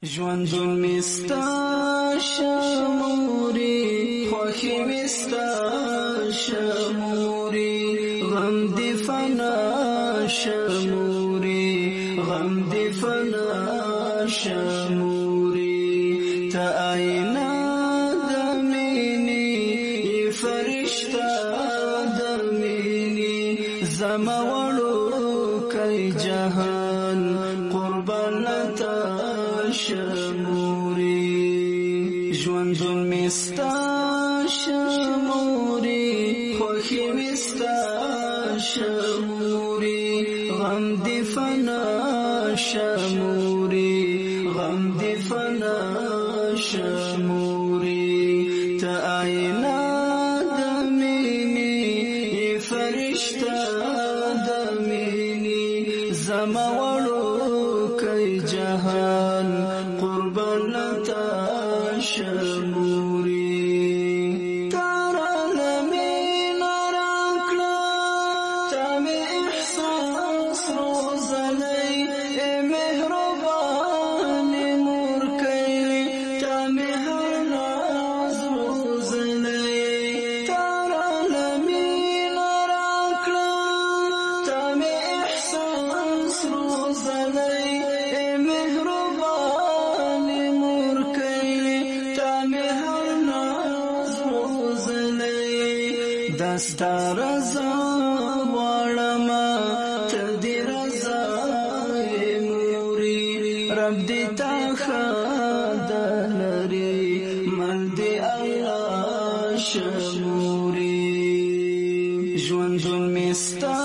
ژوندون مستا شموري خوخي مستا شموري غم دي فنا شموري غم دي فنا شموري تا آئنا دميني فرشتا دميني زموالو كي جهان قربانتا شموري ژوندون مستا شموري خوخي مستا شموري غم دي فنا شموري غم دي فنا شموري تا آئنا دميني فرشتا دميني زموالو كي جهان قربانتا شموري ترى لمن راكلا تامي احساس روزلي مهربان موركيلي تامي هناز روزلي ترى لمن راكلا تامي احساس روزلي دستا رضا وړما ته دې رضا موري رب دې تا خدلري مل دې الله شموري ژوندون مستا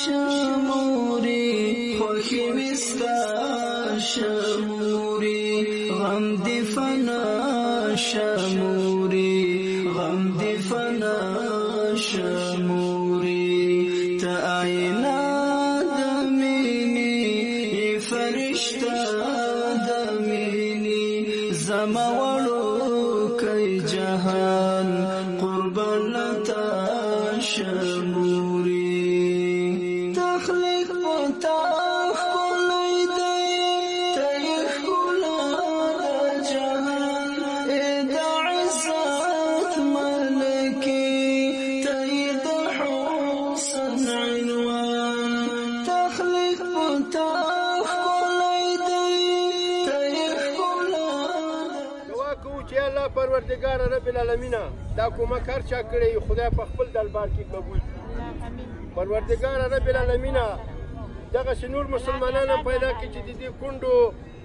شموري خوخي مستا شموري غم دې فنا شموري غم دې فنا شموري تا آئنا دميني فرشتا دميني زموالو كي جهان قربانتا شموري تخلق بطاق كلي دي تيخولا جهان إدا عزات ملكي پروردگار رب العالمین دا کومک هر چا کړی خدای په خپل دربار کې قبول کړي پروردگار رب العالمین دغه نور مسلمانان پیدا کړي چې د دې کونډو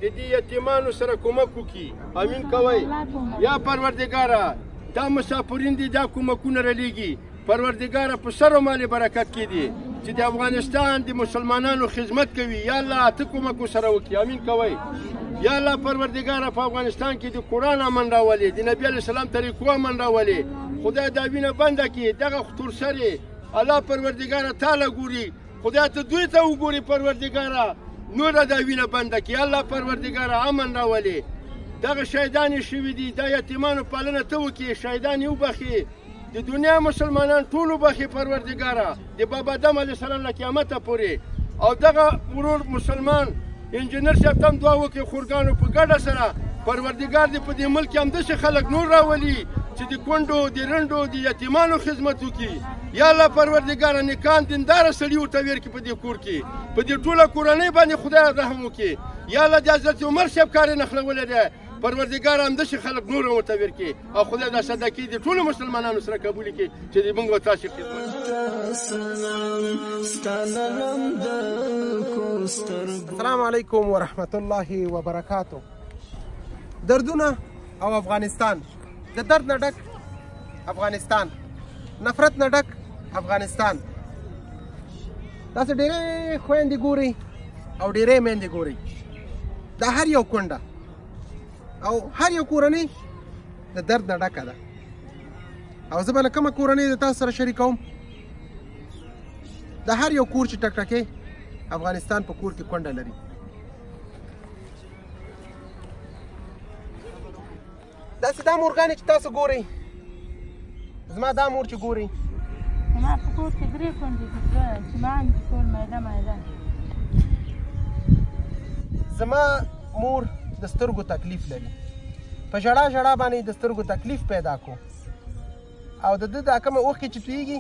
د دې یتیمانو سره کومک وکړي امین کوي یا پروردگار دا مسافرین دي دا کومکونه رلیږي پروردگار په سر مال برکت کې دي چې د افغانستان د مسلمانانو خدمت کوي یا الله ته کومک سره وکړي امین کوي یا الله پروردگار په افغانستان کې د قرآن امن راولي د نبی علیه السلام طریقو امن راولي خدای دا وینه بنده کړي دغه خطور سره الله پروردگار تعالی ګوري خدای ته دوی ته وګوري پروردگار نور دا وینه بنده کړي الله پروردگار امن راولي دغه شهیدان شوي دي د یتیمانو پالنه ته وکړي شهیدان یې وبخي د دنیا مسلمانان ټول وبخي پروردگار د بابا آدم علیه السلام له قیامته پورې او دغه ورور مسلمان انجینر صاحب تم دعا وکړي خورګانو په ګډه سره پروردگار دې په دې ملک کې همداسې خلک نور راولي چې د کونډو د رنډو د یتیمانو خدمت وکړي یا الله پروردگار نیکان دینداره سړي ورته ورکړي په دې کور کې په دې ټوله کورنۍ باندې خدای رحم وکړي یا الله د حضرت عمر صاحب کار یې نښلولی دی پروردگار همداسې خلک نور ورته ورکړي او خدای دا صدقې د ټولو مسلمانانو سره قبول کړي چې د موږ او تاسې خدمت السلام علیکم ورحمت الله وبرکاتو دردونه او افغانستان د درد نه ډک افغانستان نفرت نه ډک افغانستان تاسو ډېرې خویندې ګورئ او ډېرې میندې ګورئ دا هر یو کونډه او هر یو کورنۍ د درد نه ډکه ده او زه به له کومه کورنۍ د تاسو سره شریکوم د هر یو کور چې ټکټکې افغانستان په کور کې کونډه لري داسې دا مورګانې چې تاسو ګورئ زما دا مور چې ګورئ ما په کور کې درې کونډې دي چې ما هم ټول میده میده زما مور د سترګو تکلیف لري په ژړا ژړا باندې د سترګو تکلیف پیدا کو او د ده دا کومه اوښکې چې تویږي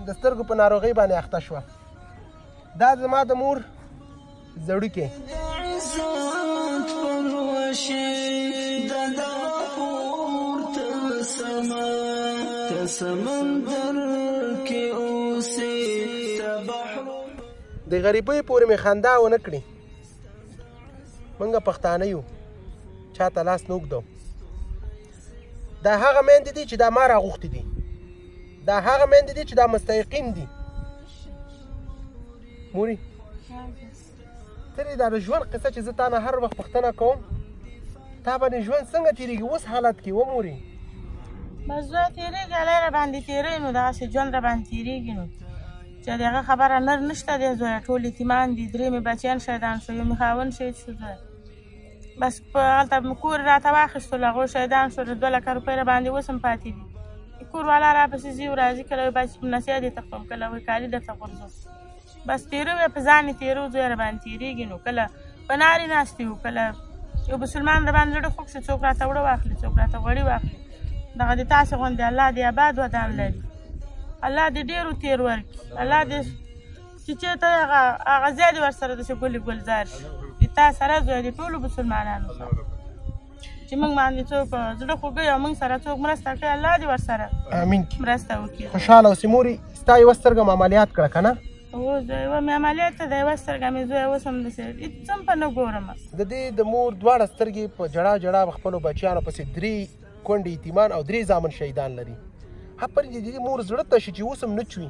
د سترګو په ناروغۍ باندې اخته شوه دا زما د مور زړوکې د غریبۍ پورې مې خندا ونه کړي موږ پښتانه یو چاته لاس نه اوږدو دا هغه میندې دي چې دا ما راغوښتي دي دا هغه میندې دي چې دا مستحقین دي موري ترې دا د ژوند قصه چې زه تا نه هر وخت پوښتنه کوم تا باندې ژوند څنګه تېرېږي اوس حالت کې وموري بس زه تېرېږي الله را باندې تېروي نو دغسې ژوند را باندې تېرېږي نو چې د هغه خبره نر نشته دی زویه ټول یتیمان دي 3 مې بچیان شهیدان شو یو مې خاوند شهید شو زویه بس په هلته مې کور راته واخیستلو هغوی شهیدان شو 2 لکه روپۍ را باندې اوس هم پاتې دي کور والا راپسې ځي او راځي کله وایي بچي په نصیحت دې تخپم کله وایي کالي درته غورځوم بس تېرو یې په ځان یې تېرو زویه را باندې تېرېږي نو کله په نارې ناستې وو کله یو مسلمان را باندې زړه خوږ شي څوک راته وړه واخلي څوک راته غوړي واخلي دغه د تاسې غوندې الله دې آباد ودان لري الله دې ډېرو تېر ورکړي الله دې چې چېرته هغه ځای دې ورسره داسې ګلې ګلزار شي د تا سره زویه د ټولو مسلمانانو سره چې موږ باندې څوک زړه خوږوي او موږ سره څوک مرسته کوي الله دې ورسره امین مرسته وکړي خوشحاله اوسې مورې ستا یوه سترګه مو عملیات کړه که نه اوس زویه یوه مې عملیات ته د یوه سترګه مې زویه اوس هم داسې هېڅ هم په نه ګورم د دې د مور دواړه سترګې په جړا جړا په خپلو بچیانو پسې 3 کونډې یتیمان او 3 زامن شهیدان لري هپر د دې مور زړه تشي چې اوس هم نه چوي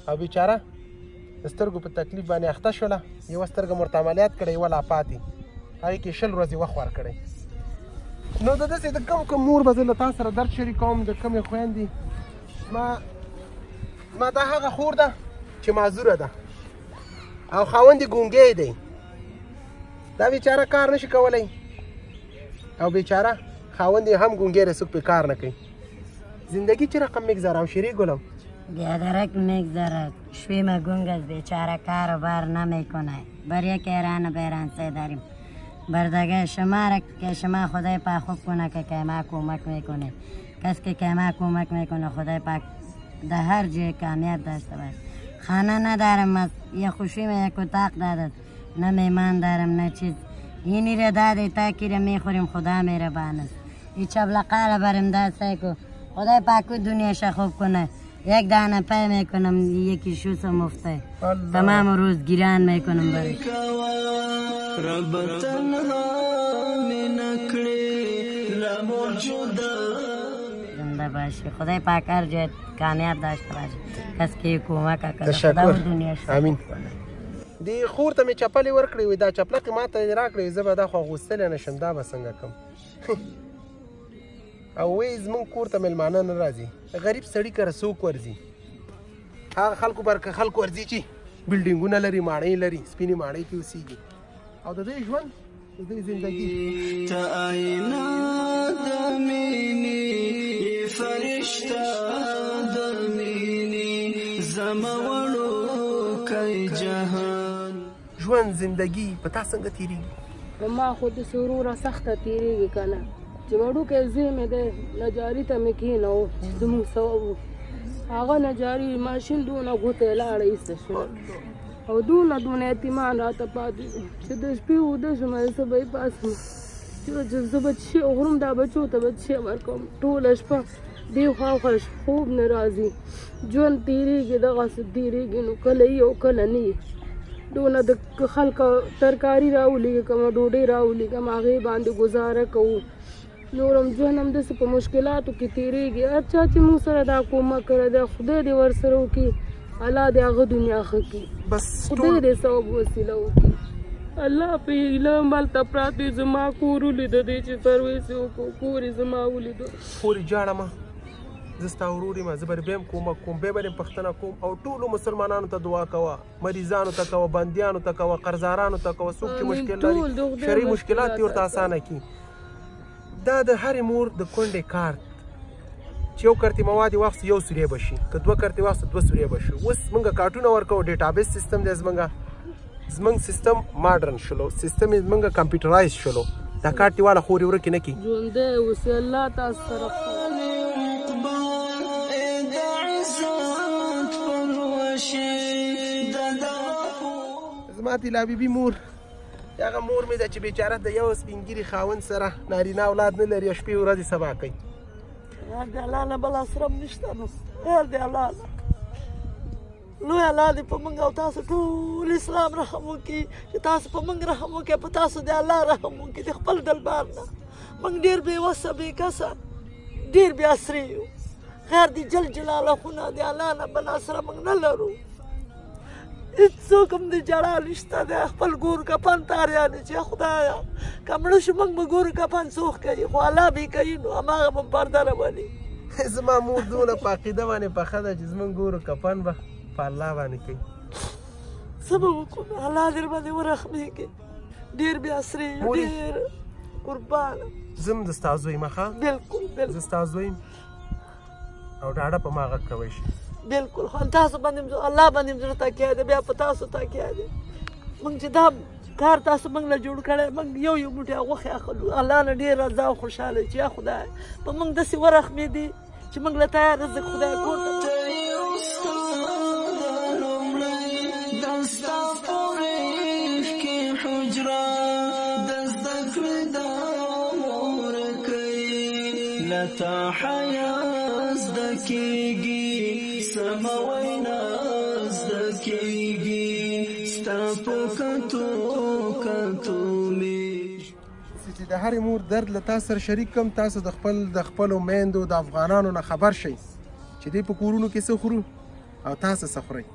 او بیچاره د سترګو په تکلیف باندې اخته شوله یوه سترګه مو ورته عملیات کړی یوه لا پاتې هغې کې 20 ورځې وخت ورکړی نو د داسې د کوم مور به زه له تا سره درد شریکوم د کومې خویندې ما دا هغه خور ده چې معذوره ده او خاوند یې ګونګی دی دا بیچاره کار نشي کولی او بیچاره خاوند یې هم ګونګی دی څوک پرې کار نه کوي زندگی چه رقم میگذره همشیری گلم؟ بیادرک میگذرد شویم گنگز بیچاره کار و بار نمیکنه بر یک ایران بیرانسه داریم بردگه شما را که شما خدای پاک خوب کنه که ما کمک میکنه کس که ما کمک میکنه خدای پاک در هر جای کامیاب داشته باش خانه ندارم یه خوشی می یک اتاق دادد نه میمان دارم نه چیز اینی را داده تاکی را میخوریم خدا مهربان است این چبلقه را برم داد سیکو خدای پاک دنیاش خوب کنه یک دانه پای میکنم یکی شوس مفته تمام روز گیران میکنم برش رب تنها منکړي لا موجوده زنده باشی خدای پاک هر جای کامیاب داشته باشه کس که کمک کنه خدا دنیا شو امین دی خور ته مې چپلې ورکړې وې دا چپلقې ما ته راکړې زه به دا خو اغوستلی نه شم دا به څنګه کړم او وایي زمونږ کور ته مېلمانه نه راځي غریب سړي کره څوک ورځي هغه خلکو برکه خلکو ورځي چې بلډینګونه لري ماڼۍ لري سپینې ماڼۍ کې اوسېږي او د دوی ژوند د دوی زندګي ته آینه د مینې فرشته د مینې زما وړوکی جهان ژوند زندګي په تا څنګه تېرېږي ما خو د سروره سخته تېرېږي که نه چې وړوکی زوی مې دی نجاري ته مې کښېنوو زموږ سبب و هغه نجاري ماشین دونه ګوته یې لاړه ایسته شوه او دونه یتیمان راته پاتې دي چې د شپې اوده شوم زه به یې پاسم چې زه به څه غورم دا بچو ته به څه ورکوم ټوله شپه دې خواخوا خوب نه راځي ژوند تېرېږي دغسې تېرېږي نو کله یي او کله نه یي دونه د خلکو ترکاري راولېږي کومه ډوډۍ راولېږم هغې باندې ګزاره کوو نور هم ژوند همداسې په مشکلاتو کې تېرېږي هر چا چې موږ سره دا کومک کړی دی خدای دې ورسره وکړي الله دې هغه دنیا ښه کړي خدای دې ثواب وسیله وکړي الله په هیله همالته پراته زما کور ولیده دی چې سرویس یې وکړو کور یې زما ولیده خورې جاړمه زه ستا ورور یم زه به بیا هم کومک کوم بیا به پوښتنه کوم او ټولو مسلمانانو ته دعا کوه مریضانو ته کوه بندیانو ته کوه قرضدارانو ته کوه څوک چې مشکل لري شرعي مشکلات یې ورته اسانه کړي دا د هرې مور د کونډې کار چې یو کرتې مواد یې واخیست 1 سوری به شي که 2 کرتې واخیست 2 سوری به شي اوس موږ کارټونه ورکوو ډیټابیس سیستم دی زموږ زمونږ سیستم ماډرن شلو، سیستم یې زمونږ کمپیوټرایز شلو. دا کارت دې واله خورې ورکې نه کړي. ژوندی اوسې الله تاسو سره زما طلا بیبي مور هغه مور مې ده چې بیچاره د یو سپین ږیري خاوند سره نارینه اولاد نه لري، شپې ورځې سبا کوي. خیر د الله نه بل اسرم نشته نو خیر د الله نه لوی الله دې په موږ او تاسو ټول اسلام رحم وکړي چې تاسو په موږ رحم وکړي، په تاسو د الله رحم وکړي د خپل دلبار نه. موږ ډېر بې وسه بې کسه ډېر بې اسرې یو. خیر دې جل جلاله خو نه د الله نه بل اسره موږ نه لرو. هېڅوک هم د ژړا نشته دی. خپل ګور کفن تاریانې چې خدایه که مړه شو موږ به ګور کفن څوک کوي، خو الله به یې کوي نو هماغه به پرده راولي. زما مور دونه په عقیده باندې پخه ده چې زموږ ګور کفن به په الله باندې کوي. څه به وکړو الله دې باندې ورحمېږي. ډېر بې اسرې یو ډېر قربانه. زه هم د ستا زوی یم ښه؟ بلکل بلکل زه ستا زوی یم او ډاډه په ما غږ کوی شي. بلکل خو تاسو باندې الله باندې زړه تکیه ده، بیا په تاسو تکیه ده. موږ چې دا کار تاسو موږ له جوړ کړی موږ یو یو موټی غوښې اخلو. الله نه ډېر رضا او خوشحاله چې یا خدای په موږ داسې ورحمېدي چې موږ له تیار رزق خدای کور ته لتا حیا زده کېږي سمه وینا زده کېږي ستا په کتو کتو مې چې د هرې مور درد له تاسو سره شریک کړم. تاسو د خپلو میندو د افغانانو نه خبر شئ چې دوی په کورونو کې څه خورو او تاسو څه خورئ.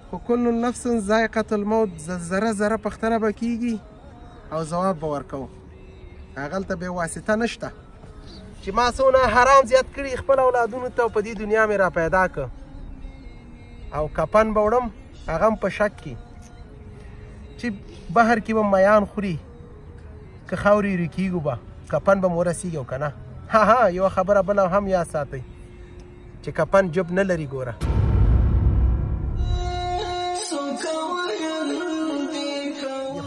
خو کل نفس ذایقة الموت ذره ذره پوښتنه به کېږي او ځواب به ورکوو. هغلته بې واسطه نشته چې ما څونه حرام زیات کړي خپل اولادونو ته په دې دنیا مې را پیدا کړ او کفن به وړم هغه هم په شک کې چې بهر کې به میان خوري که خاورې ریکېږو به کفن به مو ورسېږي او که نه. ها یوه خبره بله هم یاد ساتئ چې کفن جب نه لري ګوره.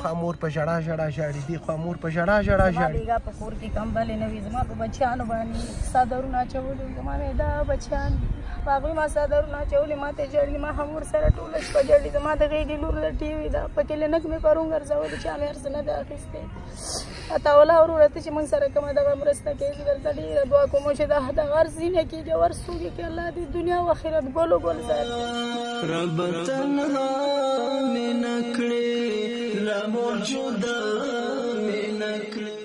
خوا مور په ژړا ژړا ژاړي، دې خوا مور په ژړا ژړا ژاړي. زما په کور کې کمبلې نه وي، زما په بچیانو باندې څادرونه اچولي، زما مې دا بچیان په هغوی ما څادرونه اچولي، ما ته ژړلي، ما هم ورسره ټوله شپه ژړلي. زما د غېږې لور لټې وي، دا په کلینک مې پرون ګرځولي، چا مې هر څه نه دی اخیستی. عطاالله وروره ته چې موږ سره کومه دغه مرسته کوي زه درته ډېره دعا کوم چې دغه هر ځینې کېږي ور سوږي کې الله دې دنیا او آخرت ګلو ګل ذات رب تنها مې نه کړې لا موجوده مې نه کړې.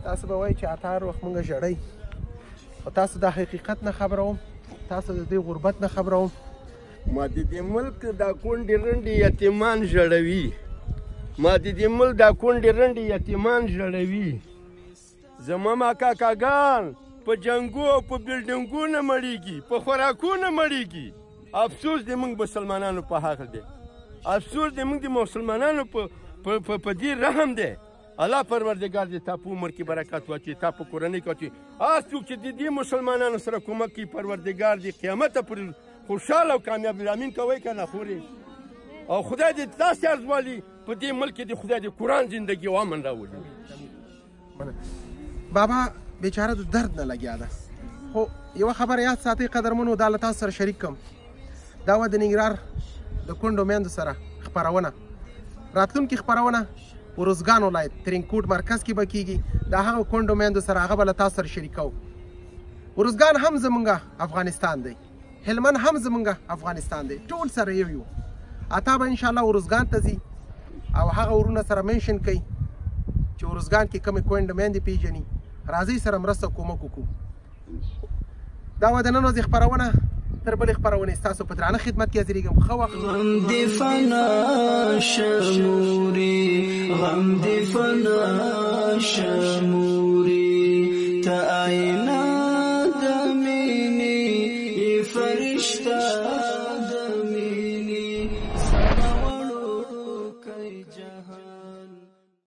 تاسو به وایئ چې اتار وخت موږ ژړئ، خو تاسو د حقیقت نه خبروم، تاسو د دې غربت نه خبروم. ما د دې ملک دا کونډې رنډې یتیمان ژړوي، ما د دې ملک دا کونډې رنډې یتیمان ژړوي. زما ما کاکاګان په جنګو او په بلډنګو نه مړېږي، په خوراکو نه مړېږي. افسوس د موږ مسلمانانو په حق دی، افسوس د موږ د مسلمانانو په دې رحم دی. الله پروردګار دې تا په عمر کې برکت واچوي، تا په کورنۍ کې واچوي. هر څوک چې د دې مسلمانانو سره کومک کوي پروردګار دې قیامت پورې خوشحاله او کامیاب امین کوئ که نه خورې. او خدای دې داسې ارزوالي په دې ملک کې د خدای د قرآن زندگی او امن راولي. بابا بیچاره د درد نه لګیا ده، خو یوه خبره یاد ساتئ قدرمنو، دا له تاسو سره شریک کړم. دا وه د ننګرهار د کونډو میندو سره خپرونه. راتلونکې خپرونه ورزګان ولایت ترینکوټ مرکز کې به کېږي. د هغو کونډو میندو سره هغه به له تاسو سره شریکوو. ورزګان هم زمونږ افغانستان دی، هلمند هم زمونږ افغانستان دی، ټول سره یو یو. اتا به انشاءالله ورزګان ته ځي او هغه ورونه سره منشن کوي چې ورزګان کې کومې کونډې میندې پیژني، راځئ سره مرسته کومک وکړو. دا وه د نن ورځې خپرونه. تر بلې خپرونې ستاسو په درانه خدمت کې حاضرېږم. ښه وخت. غم دې فنا شموري، غم دې فنا شموري، ته آینه د مینې فرشته